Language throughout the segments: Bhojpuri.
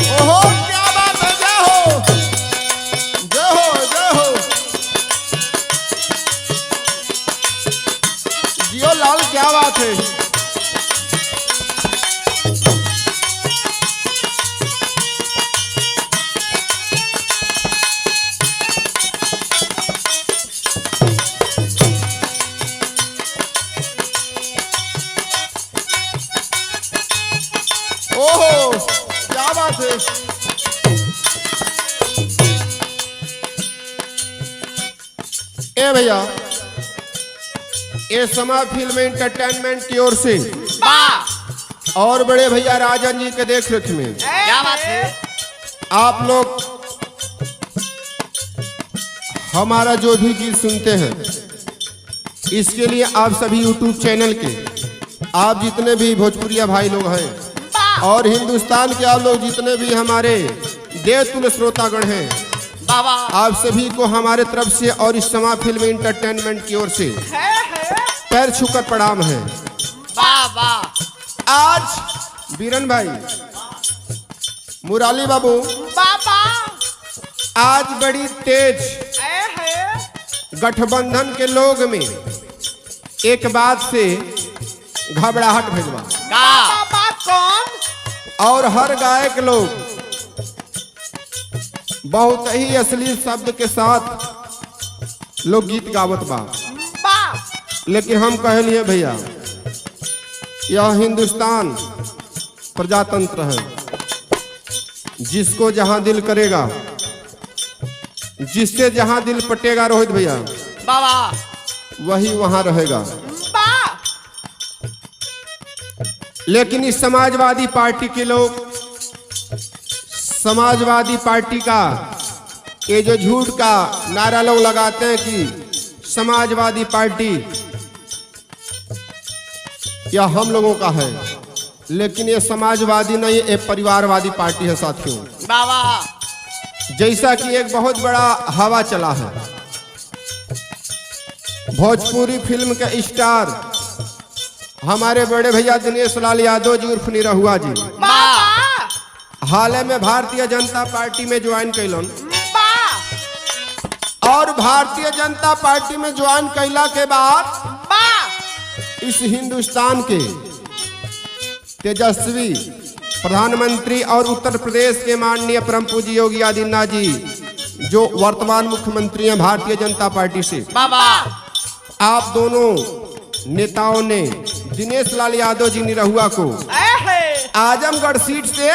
ओहो क्या बात है, जय हो जय हो जय हो। जियो लाल क्या बात है। ओहो क्या बात है। ए भैया, ये समा फिल्म एंटरटेनमेंट की ओर से और बड़े भैया राजन जी के देख रेख में क्या बात है। आप लोग हमारा जो भी गीत सुनते हैं, इसके लिए आप सभी YouTube चैनल के आप जितने भी भोजपुरिया भाई लोग हैं और हिंदुस्तान के आप लोग जितने भी हमारे देवतुल्य श्रोतागण हैं, बाबा आप सभी को हमारे तरफ से और इस समा फिल्म एंटरटेनमेंट की ओर से पैर छूकर प्रणाम है। बाबा आज बीरन भाई, मुराली बाबू, बाबा आज बड़ी तेज गठबंधन के लोग में एक बात से घबराहट भेजवा बाबा कौन और हर गायक लोग बहुत ही असली शब्द के साथ लोग गीत गावत बा, लेकिन हम कहलिए भैया यह हिंदुस्तान प्रजातंत्र है, जिसको जहां दिल करेगा, जिससे जहां दिल पटेगा रोहित भैया, बाबा वही वहां रहेगा। लेकिन इस समाजवादी पार्टी के लोग समाजवादी पार्टी का ये जो झूठ का नारा लोग लगाते हैं कि समाजवादी पार्टी या हम लोगों का है, लेकिन ये समाजवादी नहीं, ये परिवारवादी पार्टी है साथियों। बाबा जैसा कि एक बहुत बड़ा हवा चला है, भोजपुरी फिल्म के स्टार हमारे बड़े भैया दिनेश लाल यादव जी उर्फ निरहुआ जी हाल में भारतीय जनता पार्टी में ज्वाइन कैलन और भारतीय जनता पार्टी में ज्वाइन कैला के बाद इस हिंदुस्तान के तेजस्वी प्रधानमंत्री और उत्तर प्रदेश के माननीय परम पूज्य योगी आदित्यनाथ जी जो वर्तमान मुख्यमंत्री हैं भारतीय जनता पार्टी से, बाबा आप दोनों नेताओं ने दिनेश लाल यादव जी निरहुआ को आजमगढ़ सीट से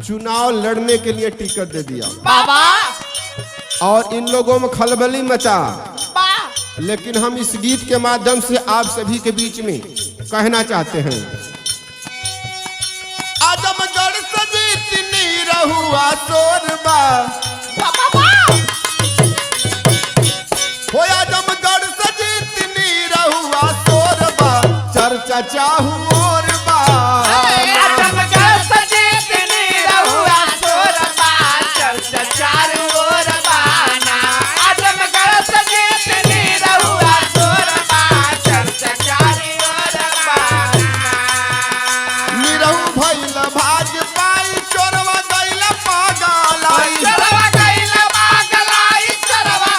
चुनाव लड़ने के लिए टिकट दे दिया बाबा और इन लोगों में खलबली मचा। लेकिन हम इस गीत के माध्यम से आप सभी के बीच में कहना चाहते हैं, आजमगढ़ से जीत निरहुआ सोरबा, हो आजमगढ़ से जीत निरहुआ सोरबा, चर्चा चाहू और बा। आजमगढ़ से जीत निरहुआ सोरबा, चर्चा चारू ओर बाना। आजमगढ़ से जीत निरहुआ सोरबा, चर्चा चारू ओर बाना। निरहु भइल भाजपाई, चोरवा गइल पागलाई, चोरवा गइल पागलाई, चोरवा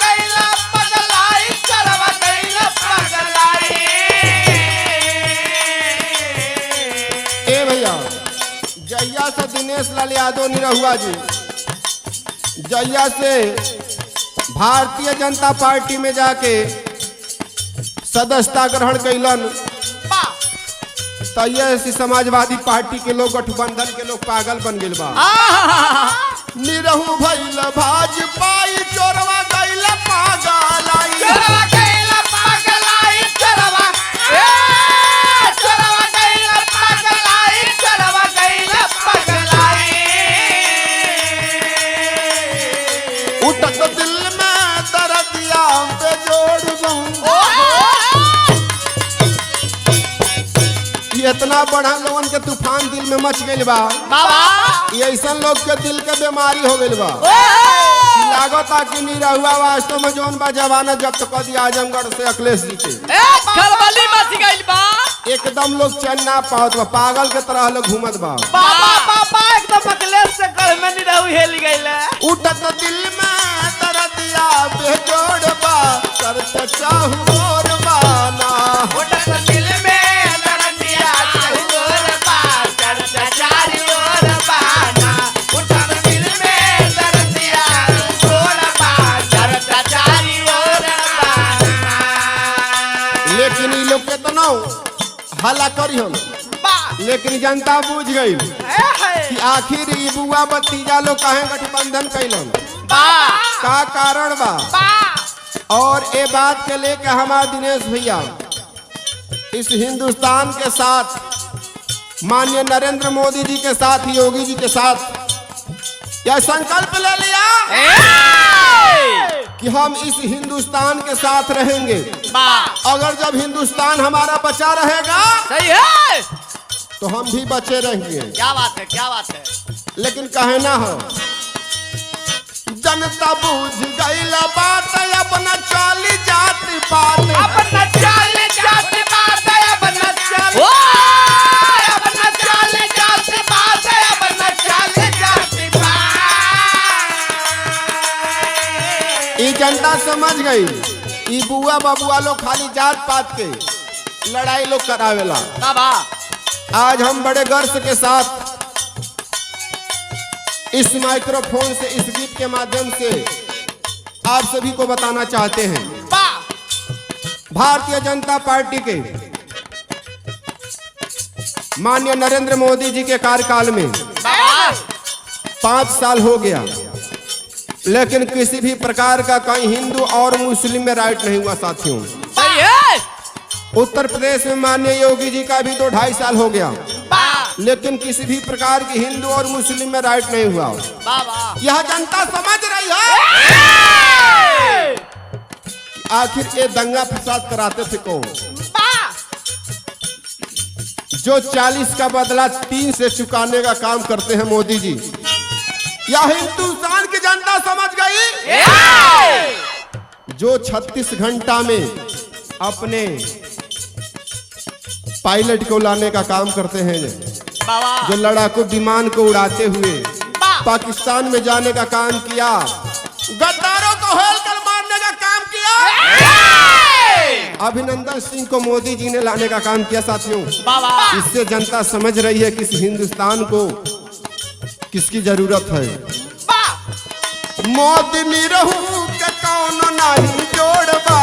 गइल पगलाई, चोरवा गइल पगलाई। ए भैया, जहिया से दिनेश लाल यादव निरहुआ जी जहिया से भारतीय जनता पार्टी में जाके सदस्यता ग्रहण कैलन, तैया से समाजवादी पार्टी के लोग गठबंधन के लोग पागल बन गए बा। निरहु भइल भाजपाई, चोरवा गइल पागलाई, चोरवा गइल पगलाई, चोरवा गइल पगलाई, चोरवा गइल पगलाई। उठत दिल में दर्दिया बेजोड़ दूं, इतना बड़ा लोगन के तूफान दिल में मच गइल बा, बाबा ये ऐसा लोग के दिल के बीमारी हो गइल बा। लागता कि निरहुआ वास्तव में जौन बा जवाना जब्त कर दिया आजमगढ़ से अखिलेश जी के। खलबली मच गइल बा। एकदम लोग चल ना पावत बा, पागल के तरह लोग घूमत बा। बाबा बाबा एकदम अखिलेश से गढ़ में निरहु हेल गइले। उठत दिल में दर्दिया बेजोड़ बा, कर चाहू और बाना। उठत दिल में दर्दिया चारों बा, कर चारी ओर बाना। उठत दिल में दर्दिया चारों बा, कर चारी ओर बाना। लेकिन ये लोग केतना हल्ला करी हम, लेकिन जनता बूझ गई कि आखिर ये बुआ भतीजा लोग काहे गठबंधन कैलन, का कारण बा। और ये बात के लेके हमारे दिनेश भैया इस हिंदुस्तान के साथ माननीय नरेंद्र मोदी जी के साथ, योगी जी के साथ यह संकल्प ले लिया कि हम इस हिंदुस्तान के साथ रहेंगे। अगर जब हिंदुस्तान हमारा बचा रहेगा सही है, तो हम भी बचे रहेंगे। क्या बात है, क्या बात है। लेकिन कहना है जनता बूझ गई बात, अपना चाली जाति पात। अपना चाल जात बात, अपना चाल अपना चाल जात बात, अपना चाल जात बात। ये जनता समझ गई, ये बुआ बबुआ लोग खाली जात पात के लड़ाई लोग करावेला। बाबा आज हम बड़े गर्व के साथ इस माइक्रोफोन से, इस गीत के माध्यम से आप सभी को बताना चाहते हैं, भारतीय जनता पार्टी के माननीय नरेंद्र मोदी जी के कार्यकाल में 5 साल हो गया, लेकिन किसी भी प्रकार का कहीं हिंदू और मुस्लिम में राइट नहीं हुआ साथियों। सही है। उत्तर प्रदेश में माननीय योगी जी का भी 2-2.5 साल हो गया, लेकिन किसी भी प्रकार की हिंदू और मुस्लिम में राइट नहीं हुआ। यह जनता समझ रही है कि आखिर ये दंगा फसाद कराते थे कौन, जो 40 का बदला 3 से चुकाने का काम करते हैं मोदी जी। यह हिंदुस्तान की जनता समझ गई, जो 36 घंटा में अपने पायलट को लाने का काम करते हैं, जो लड़ाकू विमान को उड़ाते हुए पाकिस्तान में जाने का काम किया, गद्दारों को हेलकर मारने का काम किया, अभिनंदन सिंह को मोदी जी ने लाने का काम किया साथियों। इससे जनता समझ रही है कि इस हिंदुस्तान को किसकी जरूरत है। मोदी निरहू के कौन नहीं जोड़बा,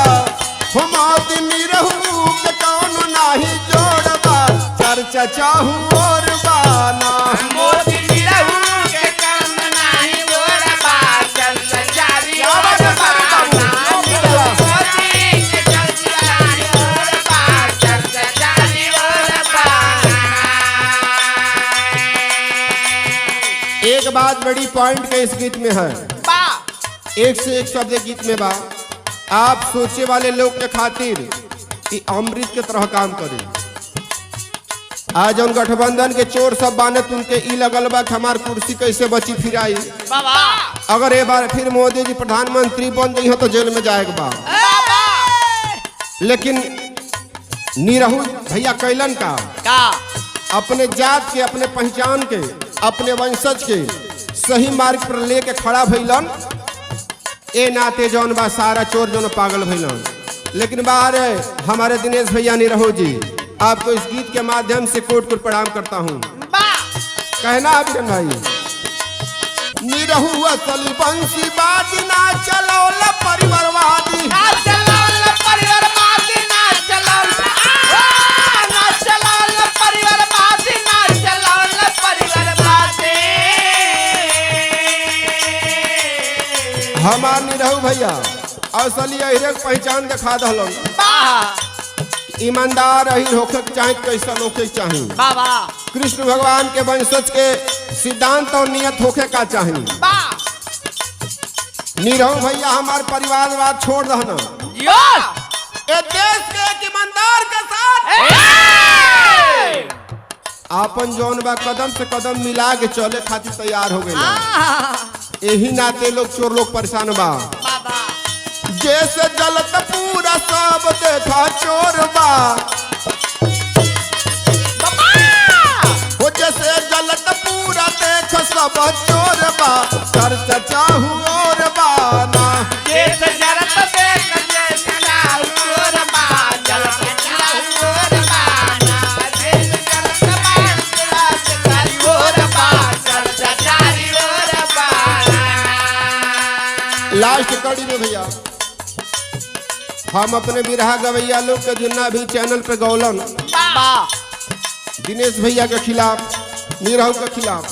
मोदी निरहू के कौन नहीं जोड़बा, चर्चा चाहू और बाना। मोदी निरहू के कौन नहीं जोड़बा, चर्चा चारी ओर बाना। मोदी के चर्चा चारी ओर बाना, चर्चा चारी ओर बाना। एक बात बड़ी पॉइंट के इस गीत में है, एक से एक शब्द गीत में बा। आप सोचे वाले लोग के खातिर कि अमृत के तरह काम करें। आज उन गठबंधन के चोर सब बानत उनके ई लगल बा कि हमार कुर्सी कैसे बची फिर आई। अगर एक बार फिर मोदी जी प्रधानमंत्री बन गई हो तो जेल में जाएगा बा। लेकिन निरहू भैया कैलन का अपने जात के, अपने पहचान के, अपने वंशज के सही मार्ग पर लेके खड़ा भइलन। ए नाते जौन बा सारा चोर जौन पागल भइलन। लेकिन बाहर हमारे दिनेश भैया निरहू जी, आपको इस गीत के माध्यम से कोट कोट प्रणाम करता हूँ। कहना अभिनंदन भाई, निरहू असली बंसी बाजी ना चलौल परिवारवादी, ना चलौल परिवारवादी, ना चलौल ना चलौल परिवारवादी, ना चलौल परिवारवादी। हमार निरहू भैया असली अहिरे पहचान दिखा दहलन। ईमानदार अहिर होके चाहे कैसा होके चाहे, कृष्ण भगवान के वंशज के सिद्धांत और नियत होके का चाहिए। निरहू भैया हमार परिवारवाद छोड़ दहना, ए देश के एक ईमानदार के साथ आपन जौन बा कदम से कदम मिला के चले खातिर तैयार हो गए। यही नाते लोग चोर लोग परेशान बा। बाबा जैसे जलत पूरा सब देखा चोर बा, वो जैसे जलत पूरा देख सब चोर बा, चर्चा चाहू और बाना। देश जरत देख देश चाहू और बा, जलत चाहू और बाना। देश जरत चाहू और बा, चर्चा चाहू और बाना। लास्ट कड़ी में भैया हम अपने बिरहा गवैया लोग के जितना भी चैनल पे गौलन बा दिनेश भैया के खिलाफ, निरहू के खिलाफ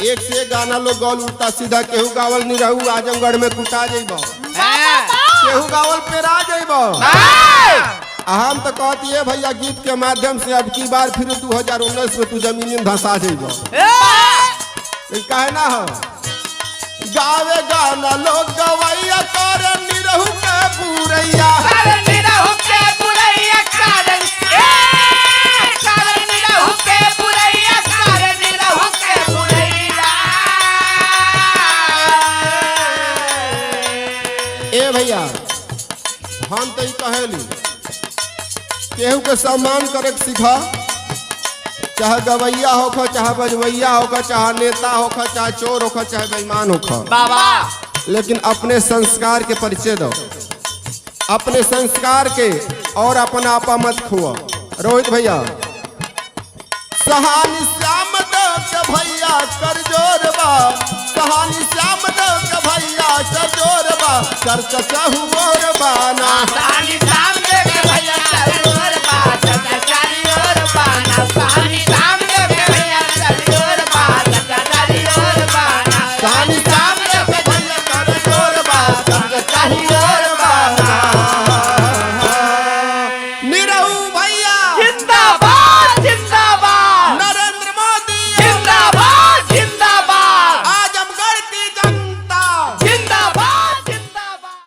एक से एक गाना लोग गौल उल्टा सीधा। केहू गावल निरहू आजमगढ़ में कुटा जेब, केहू गावल पेरा जेब। हम तो कहती है भैया गीत के माध्यम से अब की बार फिर 2019 में तू जमीन धंसा जेब। काहे ना हो गावे गाना लोग गवैया कर निरहू के बुरैया। कारण निरहु के बुरैया कारण कारण निरहु के बुरैया कारण निरहु के बुरैया। ए भैया हम तो ही कहेली केहू के सम्मान करे के सीखा, चाहे गवैया होखा, चाहे बजवैया होखा, चाहे नेता होखा, चाहे चोर होखा, चाहे बेईमान होखा, बाबा लेकिन अपने संस्कार के परिचय दो, अपने संस्कार के, और अपना आपा मत खुआ। रोहित भैया सहानी श्याम देव के भैया कर जोर बा, सहानी श्याम देव के भैया कर जोर बा, चर्चा चाहू और बाना। सानी सामने के भैया चाहू और